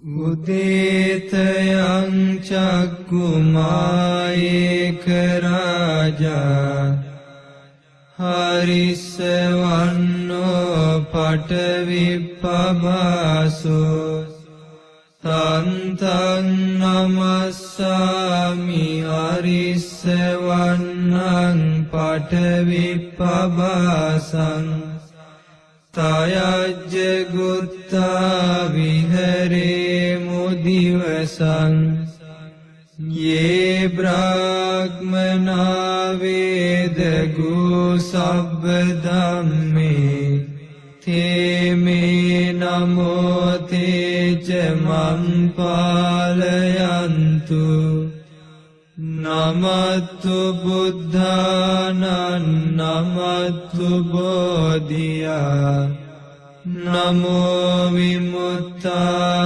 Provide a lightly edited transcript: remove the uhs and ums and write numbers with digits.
උදේතයං චක්කුමායේක රාජා හරිස්සවන්නෝ පඨවිප්පබාසෝ තන්තං නමස්සාමි හරිස්සවන්නං පඨවිප්පබාසං තයජ්ජ ගුත්තා විහරේ මුදිවසං යේ බ්‍රාහ්මනා වේදගු සබ්බ ධම්මේ තේ මේ නමෝ තේච මං පාලයන්තු නමත්තු බුද්ධානං නමත්තු බෝධියා නමෝ විමුක්තා